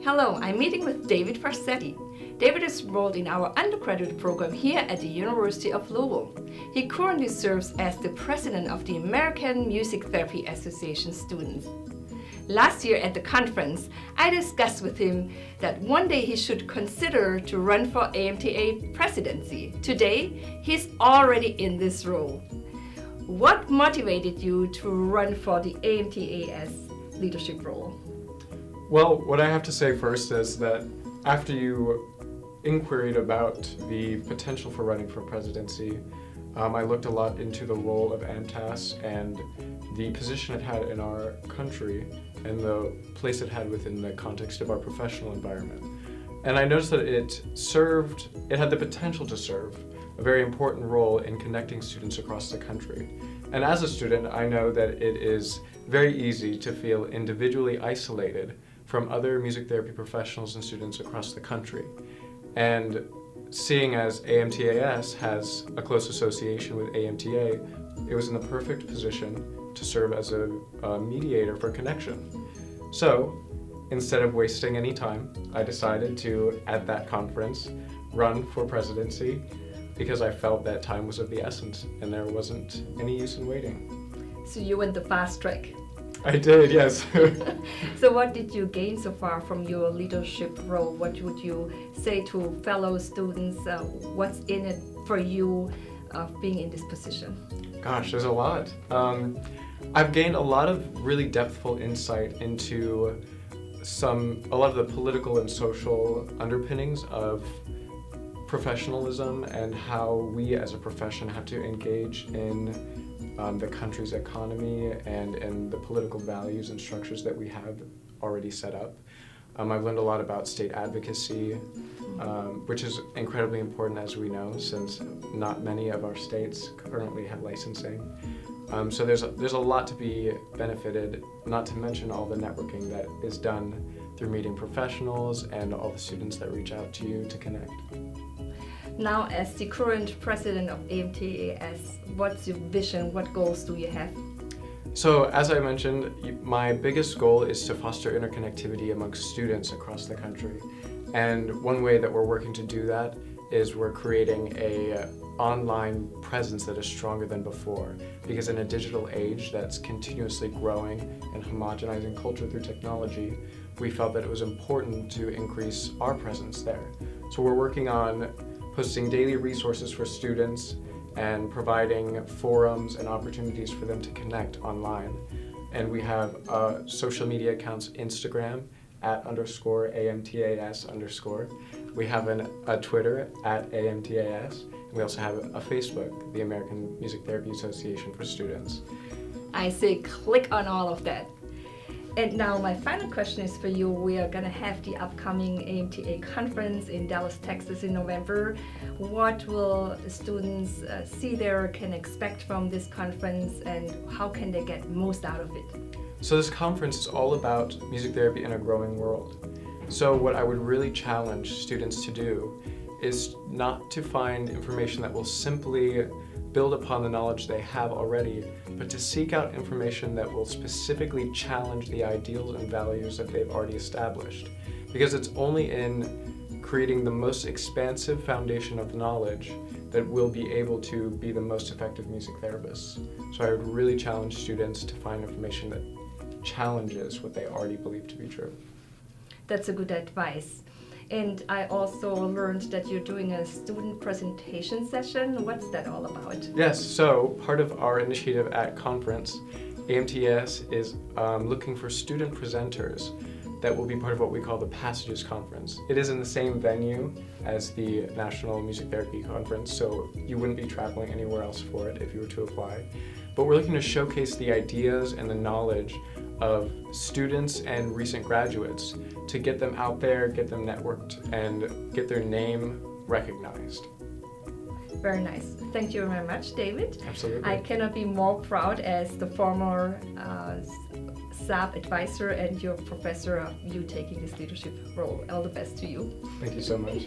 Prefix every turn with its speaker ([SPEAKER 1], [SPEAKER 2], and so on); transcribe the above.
[SPEAKER 1] Hello, I'm meeting with David Farsetti. David is enrolled in our undergraduate program here at the University of Louisville. He currently serves as the president of the American Music Therapy Association Students. Last year at the conference, I discussed with him that one day he should consider to run for AMTA presidency. Today, he's already in this role. What motivated you to run for the AMTAS leadership role?
[SPEAKER 2] Well, what I have to say first is that after you inquired about the potential for running for presidency, I looked a lot into the role of AMTAS and the position it had in our country and the place it had within the context of our professional environment. And I noticed that it had the potential to serve a very important role in connecting students across the country. And as a student, I know that it is very easy to feel individually isolated from other music therapy professionals and students across the country. And seeing as AMTAS has a close association with AMTA, it was in the perfect position to serve as a mediator for connection. So, instead of wasting any time, I decided to, at that conference, run for presidency because I felt that time was of the essence and there wasn't any use in waiting.
[SPEAKER 1] So you went the fast track.
[SPEAKER 2] I did, yes.
[SPEAKER 1] So what did you gain so far from your leadership role? What would you say to fellow students? What's in it for you of being in this position?
[SPEAKER 2] Gosh, there's a lot. I've gained a lot of really depthful insight into a lot of the political and social underpinnings of professionalism and how we as a profession have to engage in the country's economy and the political values and structures that we have already set up. I've learned a lot about state advocacy, which is incredibly important, as we know, since not many of our states currently have licensing. So there's a lot to be benefited, not to mention all the networking that is done through meeting professionals and all the students that reach out to you to connect.
[SPEAKER 1] Now, as the current president of AMTAS, what's your vision? What goals do you have?
[SPEAKER 2] So, as I mentioned, my biggest goal is to foster interconnectivity amongst students across the country. And one way that we're working to do that is we're creating an online presence that is stronger than before. Because in a digital age that's continuously growing and homogenizing culture through technology, we felt that it was important to increase our presence there. So we're working on posting daily resources for students and providing forums and opportunities for them to connect online. And we have social media accounts, Instagram @_AMTAS_. We have a Twitter @AMTAS. And we also have a Facebook, the American Music Therapy Association for Students.
[SPEAKER 1] I say click on all of that. And now my final question is for you. We are going to have the upcoming AMTA conference in Dallas, Texas in November. What will students see there, can expect from this conference, and how can they get most out of it?
[SPEAKER 2] So this conference is all about music therapy in a growing world. So what I would really challenge students to do is not to find information that will simply build upon the knowledge they have already, but to seek out information that will specifically challenge the ideals and values that they've already established. Because it's only in creating the most expansive foundation of knowledge that we'll be able to be the most effective music therapists. So I would really challenge students to find information that challenges what they already believe to be true.
[SPEAKER 1] That's a good advice. And I also learned that you're doing a student presentation session. What's that all about?
[SPEAKER 2] Yes, so part of our initiative at conference, AMTS is looking for student presenters that will be part of what we call the Passages Conference. It is in the same venue as the National Music Therapy Conference, so you wouldn't be traveling anywhere else for it if you were to apply. But we're looking to showcase the ideas and the knowledge of students and recent graduates to get them out there, get them networked, and get their name recognized.
[SPEAKER 1] Very nice. Thank you very much, David.
[SPEAKER 2] Absolutely.
[SPEAKER 1] I cannot be more proud as the former SAP advisor and your professor of you taking this leadership role. All the best to you.
[SPEAKER 2] Thank you so much.